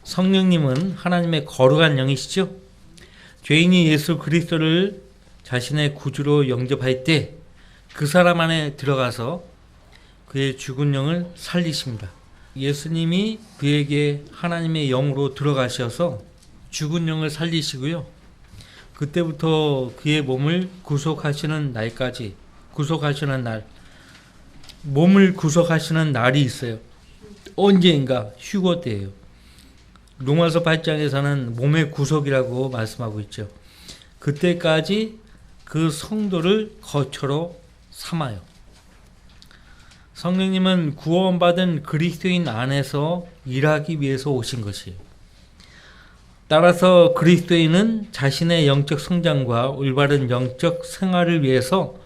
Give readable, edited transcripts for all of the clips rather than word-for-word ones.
성령님은 하나님의 거룩한 영이시죠. 죄인이 예수 그리스도를 자신의 구주로 영접할 때 그 사람 안에 들어가서 그의 죽은 영을 살리십니다. 예수님이 그에게 하나님의 영으로 들어가셔서 죽은 영을 살리시고요. 그때부터 그의 몸을 구속하시는 날까지, 구속하시는 날, 몸을 구속하시는 날이 있어요. 언제인가? 휴거 때예요. 로마서 8장에서는 몸의 구속이라고 말씀하고 있죠. 그때까지 그 성도를 거처로 삼아요. 성령님은 구원받은 그리스도인 안에서 일하기 위해서 오신 것이에요. 따라서 그리스도인은 자신의 영적 성장과 올바른 영적 생활을 위해서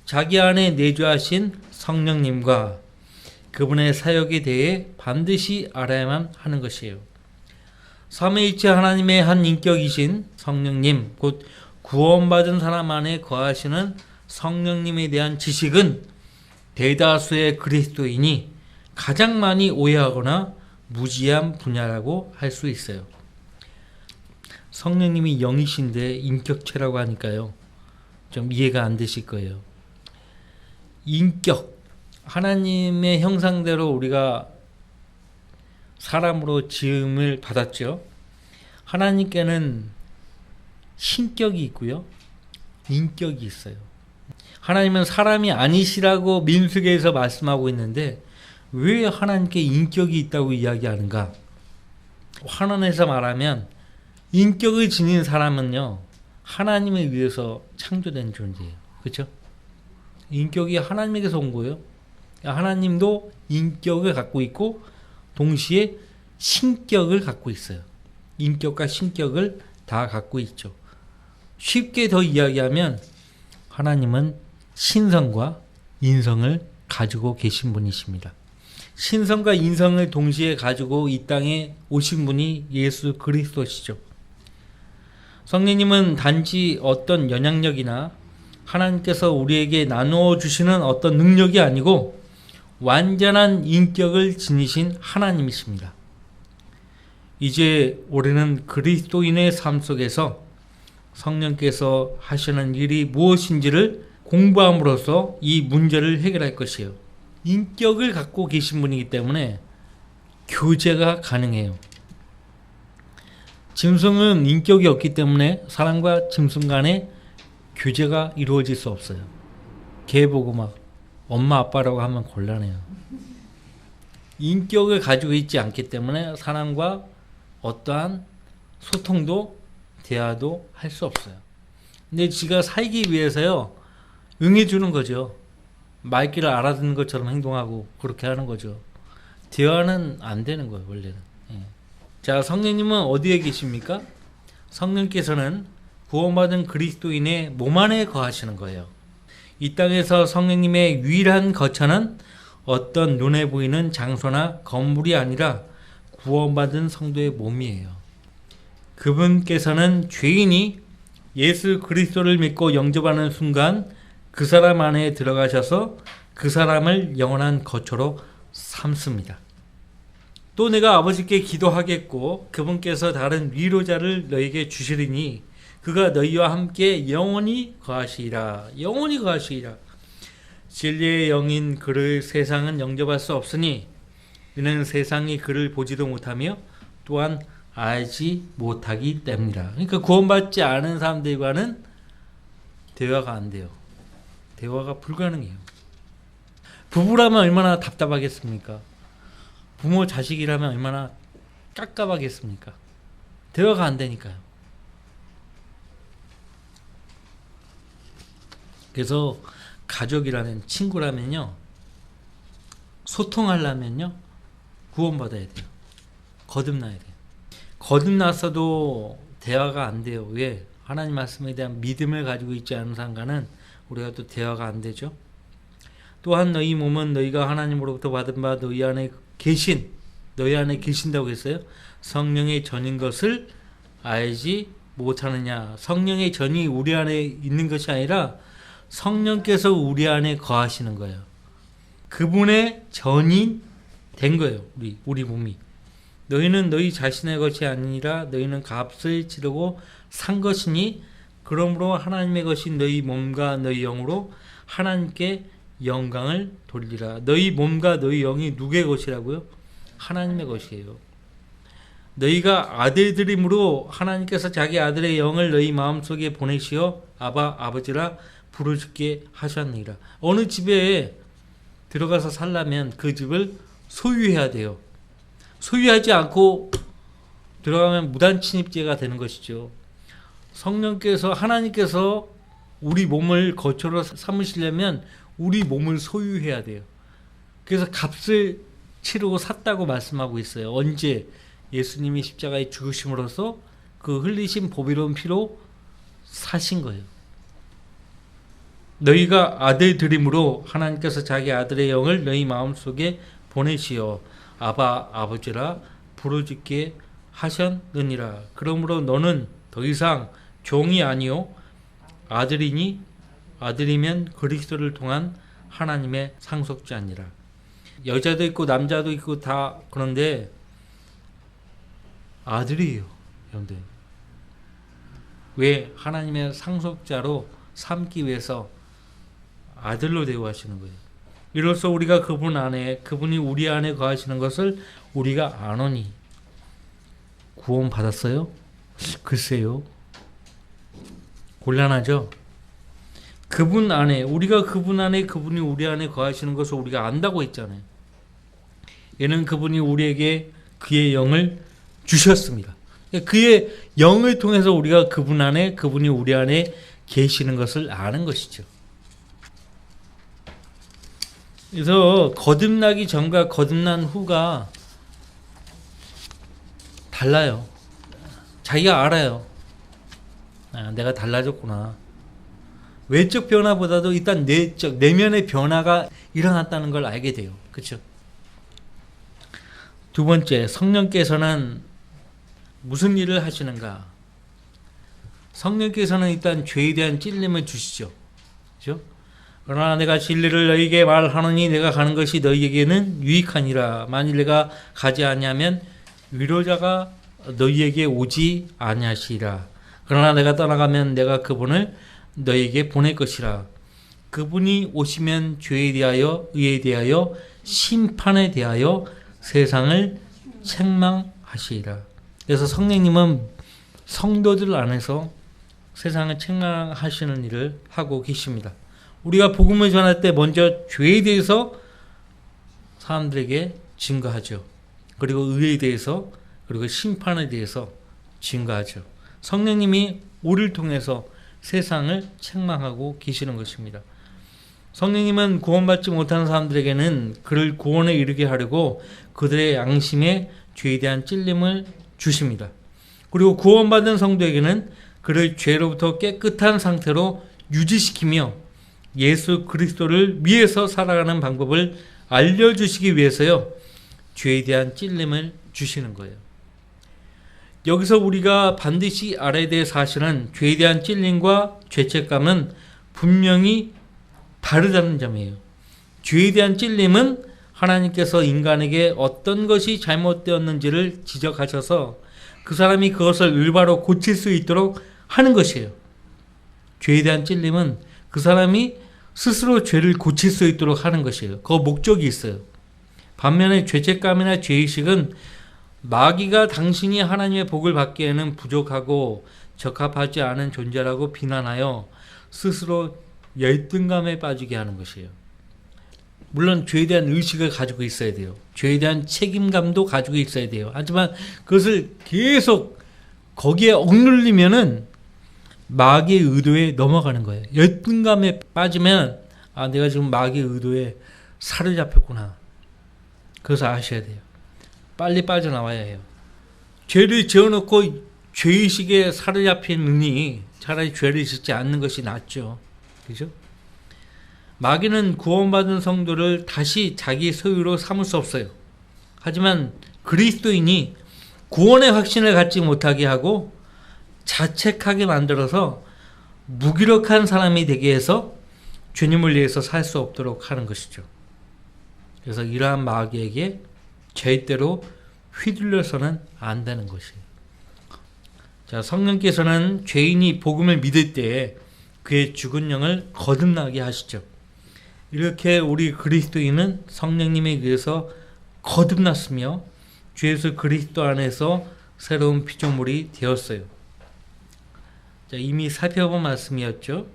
자기 안에 내주하신 성령님과 그분의 사역에 대해 반드시 알아야만 하는 것이에요. 삼위일체 하나님의 한 인격이신 성령님, 곧 구원받은 사람 안에 거하시는 성령님에 대한 지식은 대다수의 그리스도인이 가장 많이 오해하거나 무지한 분야라고 할 수 있어요. 성령님이 영이신데 인격체라고 하니까요, 좀 이해가 안 되실 거예요. 인격, 하나님의 형상대로 우리가 사람으로 지음을 받았죠. 하나님께는 신격이 있고요, 인격이 있어요. 하나님은 사람이 아니시라고 민수기에서 말씀하고 있는데 왜 하나님께 인격이 있다고 이야기하는가? 환원해서 말하면 인격을 지닌 사람은요, 하나님을 위해서 창조된 존재예요. 그렇죠? 인격이 하나님에게서 온 거예요. 하나님도 인격을 갖고 있고 동시에 신격을 갖고 있어요. 인격과 신격을 다 갖고 있죠. 쉽게 더 이야기하면 하나님은 신성과 인성을 가지고 계신 분이십니다. 신성과 인성을 동시에 가지고 이 땅에 오신 분이 예수 그리스도시죠. 성령님은 단지 어떤 영향력이나 하나님께서 우리에게 나누어 주시는 어떤 능력이 아니고 완전한 인격을 지니신 하나님이십니다. 이제 우리는 그리스도인의 삶 속에서 성령께서 하시는 일이 무엇인지를 공부함으로써 이 문제를 해결할 것이에요. 인격을 갖고 계신 분이기 때문에 교제가 가능해요. 짐승은 인격이 없기 때문에 사람과 짐승 간에 교제가 이루어질 수 없어요. 개 보고 막 엄마 아빠라고 하면 곤란해요. 인격을 가지고 있지 않기 때문에 사람과 어떠한 소통도 대화도 할 수 없어요. 근데 지가 살기 위해서요, 응해주는 거죠. 말귀를 알아듣는 것처럼 행동하고 그렇게 하는 거죠. 대화는 안 되는 거예요, 원래는. 자, 성령님은 어디에 계십니까? 성령께서는 구원받은 그리스도인의 몸 안에 거하시는 거예요. 이 땅에서 성령님의 유일한 거처는 어떤 눈에 보이는 장소나 건물이 아니라 구원받은 성도의 몸이에요. 그분께서는 죄인이 예수 그리스도를 믿고 영접하는 순간 그 사람 안에 들어가셔서 그 사람을 영원한 거처로 삼습니다. 또 내가 아버지께 기도하겠고 그분께서 다른 위로자를 너에게 주시리니 그가 너희와 함께 영원히 거하시리라. 영원히 거하시리라. 진리의 영인 그를 세상은 영접할 수 없으니 이는 세상이 그를 보지도 못하며 또한 알지 못하기 때문이라. 그러니까 구원받지 않은 사람들과는 대화가 안 돼요. 대화가 불가능해요. 부부라면 얼마나 답답하겠습니까? 부모 자식이라면 얼마나 깝깝하겠습니까? 대화가 안 되니까요. 그래서 가족이라면, 친구라면요, 소통하려면요 구원받아야 돼요. 거듭나야 돼요. 거듭났어도 대화가 안 돼요. 왜? 하나님 말씀에 대한 믿음을 가지고 있지 않은 사람과는 우리가 또 대화가 안 되죠. 또한 너희 몸은 너희가 하나님으로부터 받은 바 너희 안에 계신다고 했어요. 성령의 전인 것을 알지 못하느냐. 성령의 전이 우리 안에 있는 것이 아니라 성령께서 우리 안에 거하시는 거예요. 그분의 전이 된 거예요. 우리 몸이. 너희는 너희 자신의 것이 아니라 너희는 값을 치르고 산 것이니 그러므로 하나님의 것인 너희 몸과 너희 영으로 하나님께 영광을 돌리라. 너희 몸과 너희 영이 누구의 것이라고요? 하나님의 것이에요. 너희가 아들들이므로 하나님께서 자기 아들의 영을 너희 마음속에 보내시어 아바 아버지라 부르짖게 하셨느니라. 어느 집에 들어가서 살려면 그 집을 소유해야 돼요. 소유하지 않고 들어가면 무단 침입죄가 되는 것이죠. 성령께서 하나님께서 우리 몸을 거처로 삼으시려면 우리 몸을 소유해야 돼요. 그래서 값을 치르고 샀다고 말씀하고 있어요. 언제? 예수님이 십자가에 죽으심으로써 그 흘리신 보배로운 피로 사신 거예요. 너희가 아들들이므로 하나님께서 자기 아들의 영을 너희 마음속에 보내시어 아바 아버지라 부르짖게 하셨느니라. 그러므로 너는 더 이상 종이 아니요 아들이니 아들이면 그리스도를 통한 하나님의 상속자니라. 여자도 있고 남자도 있고 다 그런데 아들이에요. 여러분들. 왜? 하나님의 상속자로 삼기 위해서 아들로 대우하시는 거예요. 이로써 우리가 그분 안에, 그분이 우리 안에 거하시는 것을 우리가 아노니. 구원 받았어요? 글쎄요. 곤란하죠? 그분 안에, 우리가 그분 안에, 그분이 우리 안에 거하시는 것을 우리가 안다고 했잖아요. 얘는 그분이 우리에게 그의 영을 주셨습니다. 그의 영을 통해서 우리가 그분 안에, 그분이 우리 안에 계시는 것을 아는 것이죠. 그래서 거듭나기 전과 거듭난 후가 달라요. 자기가 알아요. 아, 내가 달라졌구나. 외적 변화보다도 일단 내적, 내면의 변화가 일어났다는 걸 알게 돼요. 그렇죠? 두 번째, 성령께서는 무슨 일을 하시는가? 성령께서는 일단 죄에 대한 찔림을 주시죠. 그렇죠? 그러나 내가 진리를 너희에게 말하노니 내가 가는 것이 너희에게는 유익하니라. 만일 내가 가지 아니하면 위로자가 너희에게 오지 아니하시리라. 그러나 내가 떠나가면 내가 그분을 너희에게 보낼 것이라. 그분이 오시면 죄에 대하여, 의에 대하여, 심판에 대하여 세상을 책망하시리라. 그래서 성령님은 성도들 안에서 세상을 책망하시는 일을 하고 계십니다. 우리가 복음을 전할 때 먼저 죄에 대해서 사람들에게 증거하죠. 그리고 의에 대해서, 그리고 심판에 대해서 증거하죠. 성령님이 우리를 통해서 세상을 책망하고 계시는 것입니다. 성령님은 구원받지 못하는 사람들에게는 그를 구원에 이르게 하려고 그들의 양심에 죄에 대한 찔림을 주십니다. 그리고 구원받은 성도에게는 그를 죄로부터 깨끗한 상태로 유지시키며 예수 그리스도를 위해서 살아가는 방법을 알려주시기 위해서요, 죄에 대한 찔림을 주시는 거예요. 여기서 우리가 반드시 알아야 될 사실은 죄에 대한 찔림과 죄책감은 분명히 다르다는 점이에요. 죄에 대한 찔림은 하나님께서 인간에게 어떤 것이 잘못되었는지를 지적하셔서 그 사람이 그것을 올바로 고칠 수 있도록 하는 것이에요. 죄에 대한 찔림은 그 사람이 스스로 죄를 고칠 수 있도록 하는 것이에요. 그 목적이 있어요. 반면에 죄책감이나 죄의식은 마귀가 당신이 하나님의 복을 받기에는 부족하고 적합하지 않은 존재라고 비난하여 스스로 열등감에 빠지게 하는 것이에요. 물론 죄에 대한 의식을 가지고 있어야 돼요. 죄에 대한 책임감도 가지고 있어야 돼요. 하지만 그것을 계속 거기에 억눌리면은 마귀의 의도에 넘어가는 거예요. 열등감에 빠지면 아, 내가 지금 마귀의 의도에 사로잡혔구나. 그것을 아셔야 돼요. 빨리 빠져나와야 해요. 죄를 지어놓고 죄의식에 사로잡히느니 차라리 죄를 짓지 않는 것이 낫죠. 그죠? 마귀는 구원받은 성도를 다시 자기 소유로 삼을 수 없어요. 하지만 그리스도인이 구원의 확신을 갖지 못하게 하고 자책하게 만들어서 무기력한 사람이 되게 해서 주님을 위해서 살 수 없도록 하는 것이죠. 그래서 이러한 마귀에게 절대로 휘둘려서는 안 되는 것이에요. 자, 성령께서는 죄인이 복음을 믿을 때 그의 죽은 영을 거듭나게 하시죠. 이렇게 우리 그리스도인은 성령님에 의해서 거듭났으며 주 예수 그리스도 안에서 새로운 피조물이 되었어요. 자, 이미 살펴본 말씀이었죠.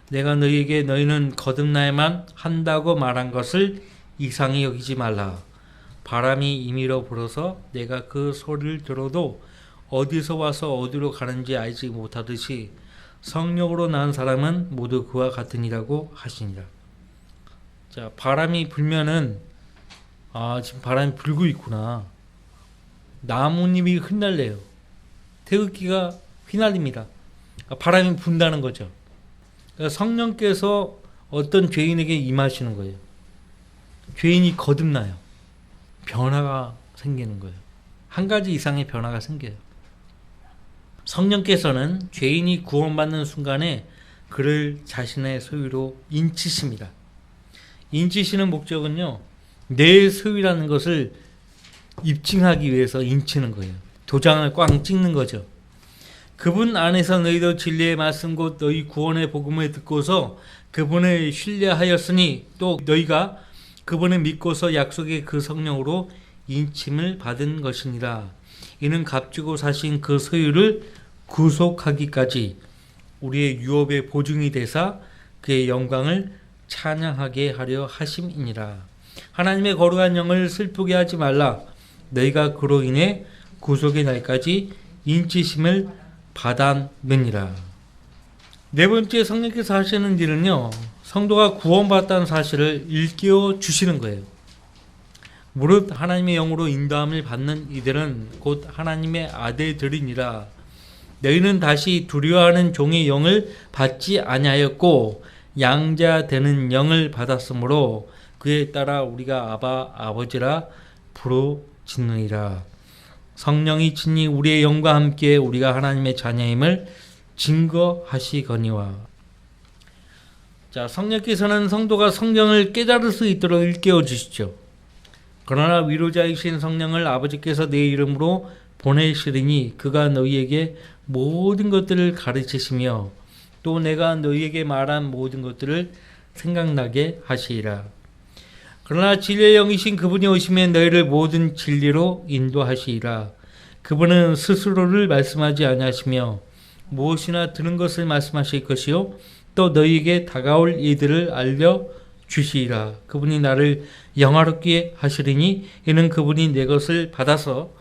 내가 너희에게 너희는 거듭나야만 한다고 말한 것을 이상히 여기지 말라. 바람이 임의로 불어서 내가 그 소리를 들어도 어디서 와서 어디로 가는지 알지 못하듯이 성령으로 난 사람은 모두 그와 같으니라고 하시니라. 자, 바람이 불면은 지금 바람이 불고 있구나. 나뭇잎이 흩날려요. 태극기가 휘날립니다. 바람이 분다는 거죠. 그러니까 성령께서 어떤 죄인에게 임하시는 거예요. 죄인이 거듭나요. 변화가 생기는 거예요. 한 가지 이상의 변화가 생겨요. 성령께서는 죄인이 구원받는 순간에 그를 자신의 소유로 인치십니다. 인치시는 목적은요, 내 소유라는 것을 입증하기 위해서 인치는 거예요. 도장을 꽝 찍는 거죠. 그분 안에서 너희도 진리의 말씀 곧 너희 구원의 복음을 듣고서 그분을 신뢰하였으니 또 너희가 그분을 믿고서 약속의 그 성령으로 인침을 받은 것이니라. 이는 값주고 사신 그 소유를 구속하기까지 우리의 유업의 보증이 되사 그의 영광을 찬양하게 하려 하심이니라. 하나님의 거룩한 영을 슬프게 하지 말라. 너희가 그로 인해 구속의 날까지 인치심을 받았느니라. 네 번째, 성령께서 하시는 일은요, 성도가 구원받았다는 사실을 일깨워 주시는 거예요. 무릇 하나님의 영으로 인도함을 받는 이들은 곧 하나님의 아들들이니라. 너희는 다시 두려워하는 종의 영을 받지 아니하였고 양자 되는 영을 받았으므로 그에 따라 우리가 아바 아버지라 부르짖느니라. 성령이 친히 우리의 영과 함께 우리가 하나님의 자녀임을 증거하시거니와. 자, 성령께서는 성도가 성령을 깨달을 수 있도록 일깨워 주시죠. 그러나 위로자이신 성령을 아버지께서 내 이름으로 보내시리니 그가 너희에게 모든 것들을 가르치시며 또 내가 너희에게 말한 모든 것들을 생각나게 하시리라. 그러나 진리의 영이신 그분이 오시면 너희를 모든 진리로 인도하시리라. 그분은 스스로를 말씀하지 아니하시며 무엇이나 들은 것을 말씀하실 것이요 또 너희에게 다가올 이들을 알려주시리라. 그분이 나를 영화롭게 하시리니 이는 그분이 내 것을 받아서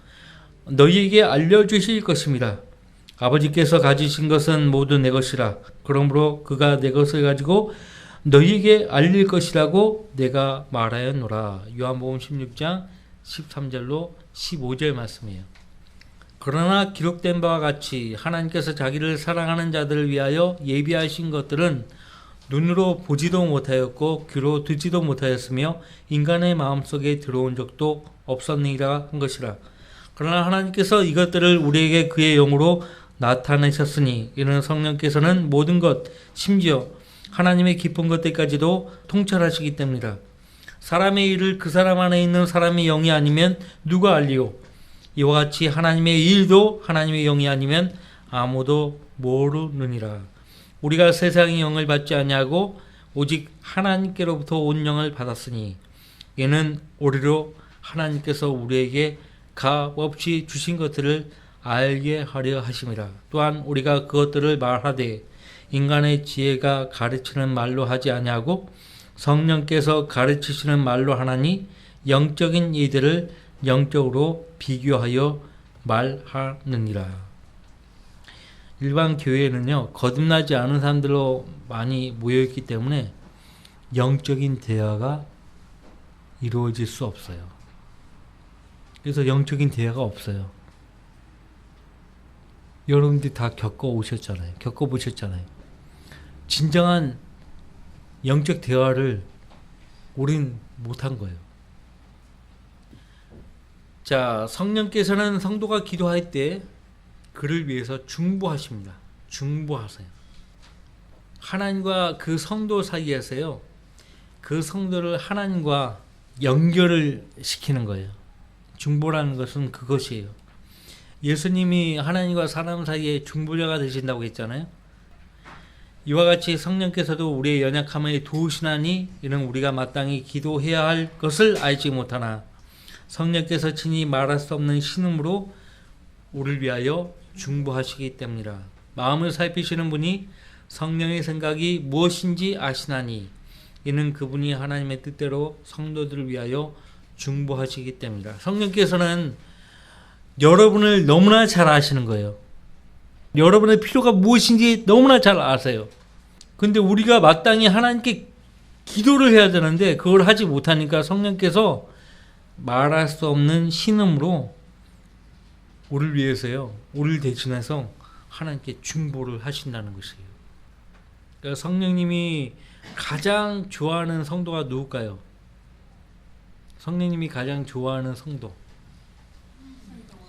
너희에게 알려주실 것입니다. 아버지께서 가지신 것은 모두 내 것이라. 그러므로 그가 내 것을 가지고 너희에게 알릴 것이라고 내가 말하였노라. 요한복음 16장 13절로 15절 말씀이에요. 그러나 기록된 바와 같이 하나님께서 자기를 사랑하는 자들을 위하여 예비하신 것들은 눈으로 보지도 못하였고 귀로 듣지도 못하였으며 인간의 마음속에 들어온 적도 없었느니라 한 것이라. 그러나 하나님께서 이것들을 우리에게 그의 영으로 나타내셨으니 이는 성령께서는 모든 것 심지어 하나님의 깊은 것들까지도 통찰하시기 때문이라. 사람의 일을 그 사람 안에 있는 사람의 영이 아니면 누가 알리요? 이와 같이 하나님의 일도 하나님의 영이 아니면 아무도 모르느니라. 우리가 세상의 영을 받지 아니하고 오직 하나님께로부터 온 영을 받았으니 이는 우리로 하나님께서 우리에게 값없이 주신 것들을 알게 하려 하심이라. 또한 우리가 그것들을 말하되 인간의 지혜가 가르치는 말로 하지 아니하고 성령께서 가르치시는 말로 하나니 영적인 이들을 영적으로 비교하여 말하느니라. 일반 교회에는요, 거듭나지 않은 사람들로 많이 모여있기 때문에 영적인 대화가 이루어질 수 없어요. 그래서 영적인 대화가 없어요. 여러분들이 다 겪어보셨잖아요. 진정한 영적 대화를 우린 못한 거예요. 자, 성령께서는 성도가 기도할 때 그를 위해서 중보하십니다. 중보하세요. 하나님과 그 성도 사이에서요, 그 성도를 하나님과 연결을 시키는 거예요. 중보라는 것은 그것이에요. 예수님이 하나님과 사람 사이에 중보자가 되신다고 했잖아요. 이와 같이 성령께서도 우리의 연약함을 도우시나니 이는 우리가 마땅히 기도해야 할 것을 알지 못하나 성령께서 친히 말할 수 없는 신음으로 우리를 위하여 중보하시기 때문이라. 마음을 살피시는 분이 성령의 생각이 무엇인지 아시나니 이는 그분이 하나님의 뜻대로 성도들을 위하여 중보하시기 때문이라. 성령께서는 여러분을 너무나 잘 아시는 거예요. 여러분의 필요가 무엇인지 너무나 잘 아세요. 근데 우리가 마땅히 하나님께 기도를 해야 되는데 그걸 하지 못하니까 성령께서 말할 수 없는 신음으로 우리를 위해서요, 우리를 대신해서 하나님께 중보를 하신다는 것이에요. 그러니까 성령님이 가장 좋아하는 성도가 누굴까요? 성령님이 가장 좋아하는 성도,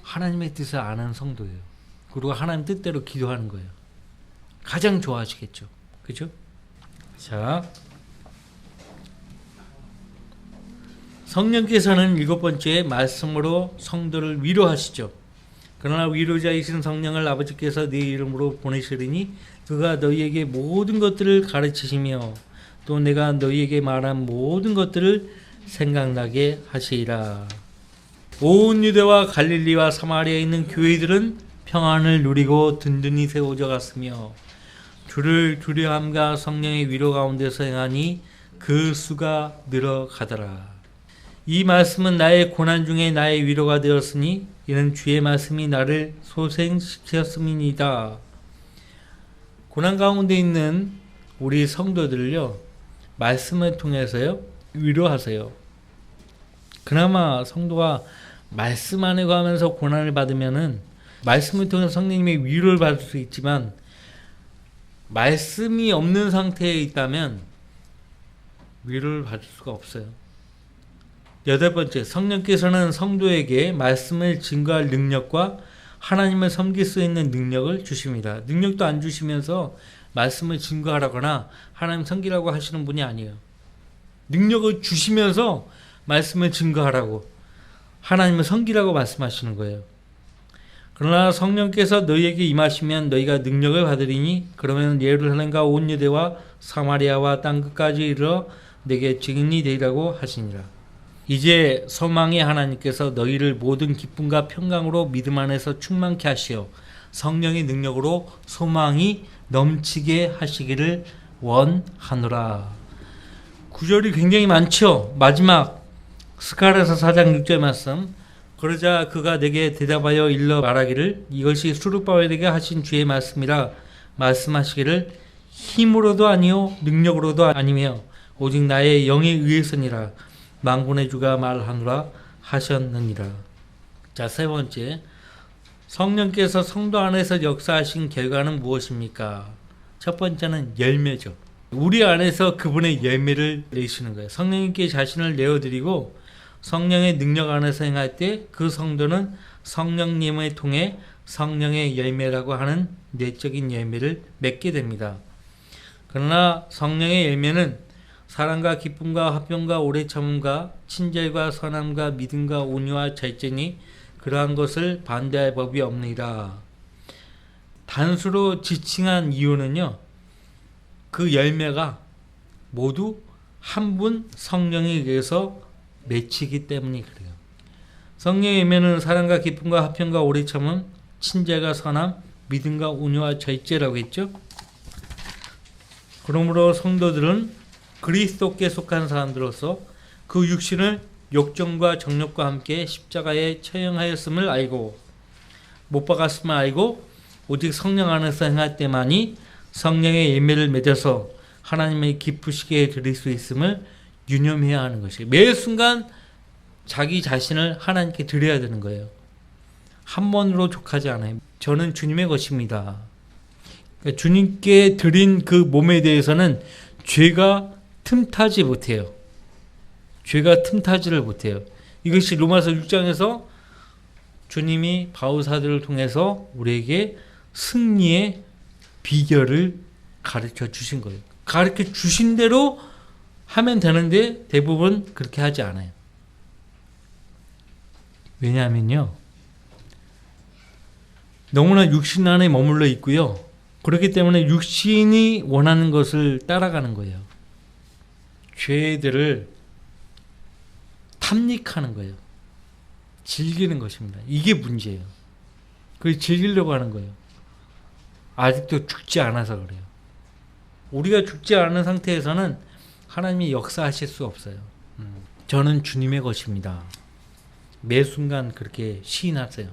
하나님의 뜻을 아는 성도예요. 그리고 하나님 뜻대로 기도하는 거예요. 가장 좋아하시겠죠. 그죠? 자, 성령께서는 7번째 말씀으로 성도를 위로하시죠. 그러나 위로자이신 성령을 아버지께서 네 이름으로 보내시리니 그가 너희에게 모든 것들을 가르치시며 또 내가 너희에게 말한 모든 것들을 생각나게 하시리라. 온 유대와 갈릴리와 사마리아에 있는 교회들은 평안을 누리고 든든히 세워져 갔으며 주를 두려함과 성령의 위로 가운데서 행하니 그 수가 늘어가더라. 이 말씀은 나의 고난 중에 나의 위로가 되었으니 이는 주의 말씀이 나를 소생시켰음이니이다. 고난 가운데 있는 우리 성도들을요, 말씀을 통해서요 위로하세요. 그나마 성도가 말씀 안에 가면서 고난을 받으면은 말씀을 통해서 성령님의 위로를 받을 수 있지만 말씀이 없는 상태에 있다면 위로를 받을 수가 없어요. 8번째, 성령께서는 성도에게 말씀을 증거할 능력과 하나님을 섬길 수 있는 능력을 주십니다. 능력도 안 주시면서 말씀을 증거하라거나 하나님 섬기라고 하시는 분이 아니에요. 능력을 주시면서 말씀을 증거하라고, 하나님을 섬기라고 말씀하시는 거예요. 그러나 성령께서 너희에게 임하시면 너희가 능력을 받으리니 그러면 예루살렘과 온 유대와 사마리아와 땅끝까지 이르러 내게 증인이 되리라고 하시니라. 이제 소망의 하나님께서 너희를 모든 기쁨과 평강으로 믿음 안에서 충만케 하시어 성령의 능력으로 소망이 넘치게 하시기를 원하노라. 구절이 굉장히 많죠. 마지막 스가랴서 4장 6절 말씀. 그러자 그가 내게 대답하여 일러 말하기를 이것이 수르바벨에게 하신 주의 말씀이라 말씀하시기를 힘으로도 아니요 능력으로도 아니며 오직 나의 영에 의해서니라 만군의 주가 말하노라 하셨느니라. 자, 3번째, 성령께서 성도 안에서 역사하신 결과는 무엇입니까? 첫 번째는 열매죠. 우리 안에서 그분의 열매를 내시는 거예요. 성령님께 자신을 내어드리고 성령의 능력 안에서 행할 때 그 성도는 성령님을 통해 성령의 열매라고 하는 내적인 열매를 맺게 됩니다. 그러나 성령의 열매는 사랑과 기쁨과 화평과 오래 참음과 친절과 선함과 믿음과 온유와 절제니 그러한 것을 반대할 법이 없느니라. 단수로 지칭한 이유는요, 그 열매가 모두 한 분 성령에 의해서 맺히기 때문이 그래요. 성령의 열매는 사랑과 기쁨과 화평과 오래 참음, 친절과 선함, 믿음과 온유와 절제라고 했죠. 그러므로 성도들은 그리스도께 속한 사람들로서 그 육신을 욕정과 정욕과 함께 십자가에 처형하였음을 알고 못 박았음을 알고 오직 성령 안에서 행할 때만이 성령의 열매를 맺어서 하나님의 기쁘시게 드릴 수 있음을 유념해야 하는 것이에요. 매 순간 자기 자신을 하나님께 드려야 되는 거예요. 한 번으로 족하지 않아요. 저는 주님의 것입니다. 그러니까 주님께 드린 그 몸에 대해서는 죄가 틈타지 못해요. 죄가 틈타지를 못해요. 이것이 로마서 6장에서 주님이 바울사들을 통해서 우리에게 승리의 비결을 가르쳐 주신 거예요. 가르쳐 주신 대로 하면 되는데 대부분 그렇게 하지 않아요. 왜냐하면요, 너무나 육신 안에 머물러 있고요. 그렇기 때문에 육신이 원하는 것을 따라가는 거예요. 죄들을 탐닉하는 거예요. 즐기는 것입니다. 이게 문제예요. 그걸 즐기려고 하는 거예요. 아직도 죽지 않아서 그래요. 우리가 죽지 않은 상태에서는 하나님이 역사하실 수 없어요. 저는 주님의 것입니다. 매 순간 그렇게 시인하세요.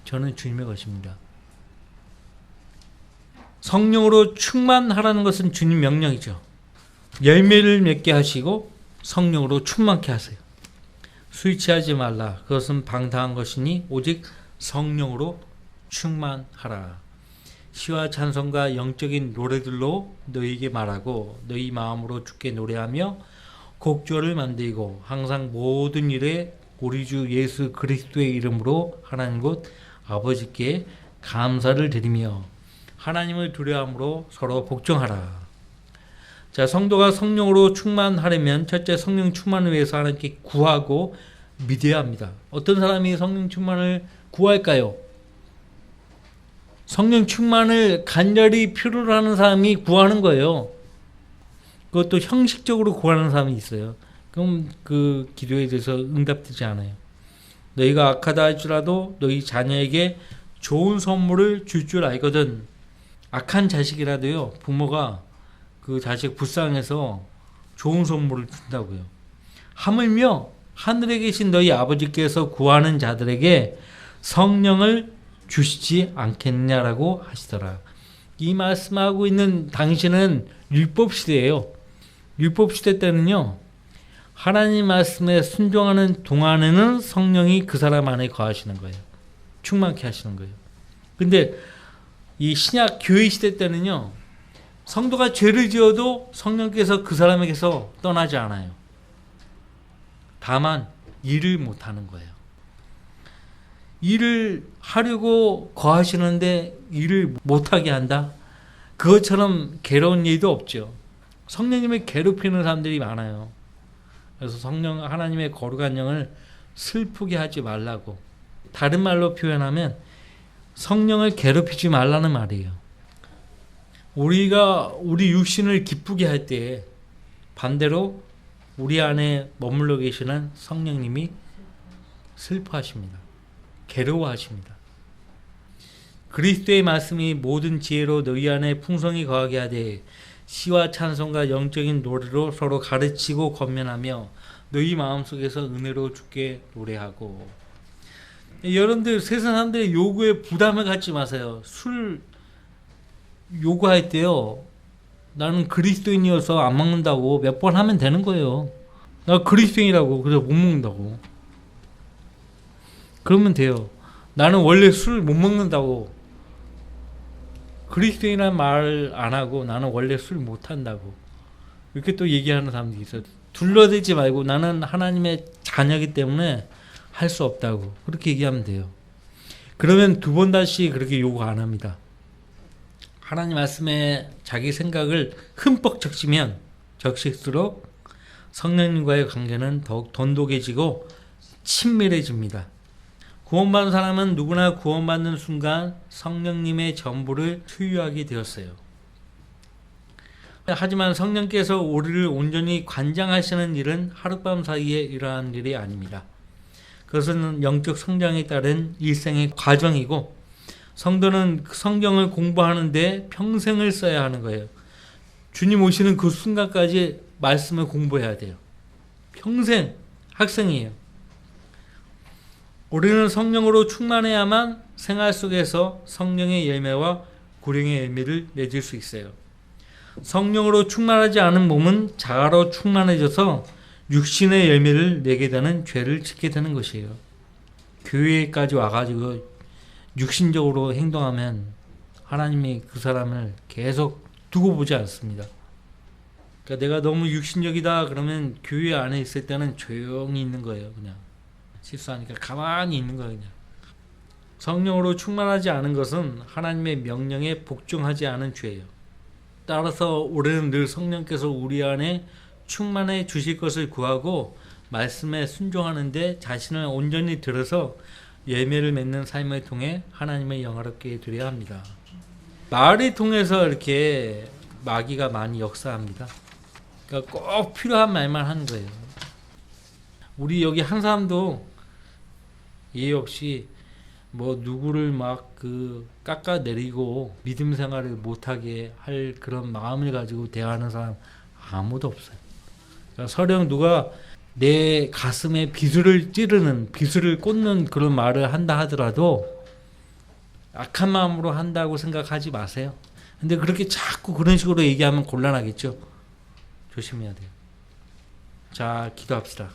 저는 주님의 것입니다. 성령으로 충만하라는 것은 주님 명령이죠. 열매를 맺게 하시고 성령으로 충만케 하세요. 술 취하지 말라. 그것은 방탕한 것이니 오직 성령으로 충만하라. 시와 찬송과 영적인 노래들로 너희에게 말하고 너희 마음으로 주께 노래하며 곡조를 만들고 항상 모든 일에 우리 주 예수 그리스도의 이름으로 하나님 곧 아버지께 감사를 드리며 하나님을 두려움으로 서로 복종하라. 자, 성도가 성령으로 충만하려면 첫째, 성령 충만을 위해서 하나님께 구하고 믿어야 합니다. 어떤 사람이 성령 충만을 구할까요? 성령 충만을 간절히 필요로 하는 사람이 구하는 거예요. 그것도 형식적으로 구하는 사람이 있어요. 그럼 그 기도에 대해서 응답되지 않아요. 너희가 악하다 할지라도 너희 자녀에게 좋은 선물을 줄 줄 알거든. 악한 자식이라도요, 부모가 그 자식 불쌍해서 좋은 선물을 준다고요. 하물며 하늘에 계신 너희 아버지께서 구하는 자들에게 성령을 주시지 않겠냐라고 하시더라. 이 말씀하고 있는 당시는 율법 시대예요. 율법 시대 때는요, 하나님 말씀에 순종하는 동안에는 성령이 그 사람 안에 거하시는 거예요. 충만케 하시는 거예요. 근데 이 신약 교회 시대 때는요, 성도가 죄를 지어도 성령께서 그 사람에게서 떠나지 않아요. 다만 일을 못하는 거예요. 일을 하려고 거하시는데 일을 못하게 한다? 그것처럼 괴로운 일도 없죠. 성령님을 괴롭히는 사람들이 많아요. 그래서 성령 하나님의 거룩한 영을 슬프게 하지 말라고. 다른 말로 표현하면 성령을 괴롭히지 말라는 말이에요. 우리가 우리 육신을 기쁘게 할 때 반대로 우리 안에 머물러 계시는 성령님이 슬퍼하십니다. 괴로워하십니다. 그리스도의 말씀이 모든 지혜로 너희 안에 풍성히 거하게 하되 시와 찬송과 영적인 노래로 서로 가르치고 권면하며 너희 마음속에서 은혜로 주께 노래하고. 여러분들 세상 사람들의 요구에 부담을 갖지 마세요. 술 요구할 때요, 나는 그리스도인이어서 안 먹는다고 몇 번 하면 되는 거예요. 나 그리스도인이라고 그래서 못 먹는다고 그러면 돼요. 나는 원래 술 못 먹는다고, 그리스도인이라는 말 안 하고 나는 원래 술 못 한다고 이렇게 또 얘기하는 사람들이 있어요. 둘러대지 말고 나는 하나님의 자녀이기 때문에 할 수 없다고 그렇게 얘기하면 돼요. 그러면 두 번 다시 그렇게 요구 안 합니다. 하나님 말씀에 자기 생각을 흠뻑 적시면 적실수록 성령님과의 관계는 더욱 돈독해지고 친밀해집니다. 구원받은 사람은 누구나 구원받는 순간 성령님의 전부를 소유하게 되었어요. 하지만 성령께서 우리를 온전히 관장하시는 일은 하룻밤 사이에 일어나는 일이 아닙니다. 그것은 영적 성장에 따른 일생의 과정이고 성도는 성경을 공부하는데 평생을 써야 하는 거예요. 주님 오시는 그 순간까지 말씀을 공부해야 돼요. 평생 학생이에요. 우리는 성령으로 충만해야만 생활 속에서 성령의 열매와 구령의 열매를 맺을 수 있어요. 성령으로 충만하지 않은 몸은 자아로 충만해져서 육신의 열매를 내게 되는 죄를 짓게 되는 것이에요. 교회까지 와가지고 육신적으로 행동하면 하나님이 그 사람을 계속 두고 보지 않습니다. 그러니까 내가 너무 육신적이다 그러면 교회 안에 있을 때는 조용히 있는 거예요. 그냥 실수하니까 가만히 있는 거예요. 그냥. 성령으로 충만하지 않은 것은 하나님의 명령에 복종하지 않은 죄예요. 따라서 우리는 늘 성령께서 우리 안에 충만해 주실 것을 구하고 말씀에 순종하는데 자신을 온전히 들어서 열매를 맺는 삶을 통해 하나님을 영화롭게 드려야 합니다. 말을 통해서 이렇게 마귀가 많이 역사합니다. 그러니까 꼭 필요한 말만 하는 거예요. 우리 여기 한 사람도 예의 없이 뭐 누구를 막 깎아내리고 믿음 생활을 못하게 할 그런 마음을 가지고 대하는 사람 아무도 없어요. 그러니까 설령 누가 내 가슴에 비수를 찌르는, 비수를 꽂는 그런 말을 한다 하더라도 악한 마음으로 한다고 생각하지 마세요. 근데 그렇게 자꾸 그런 식으로 얘기하면 곤란하겠죠. 조심해야 돼요. 자, 기도합시다.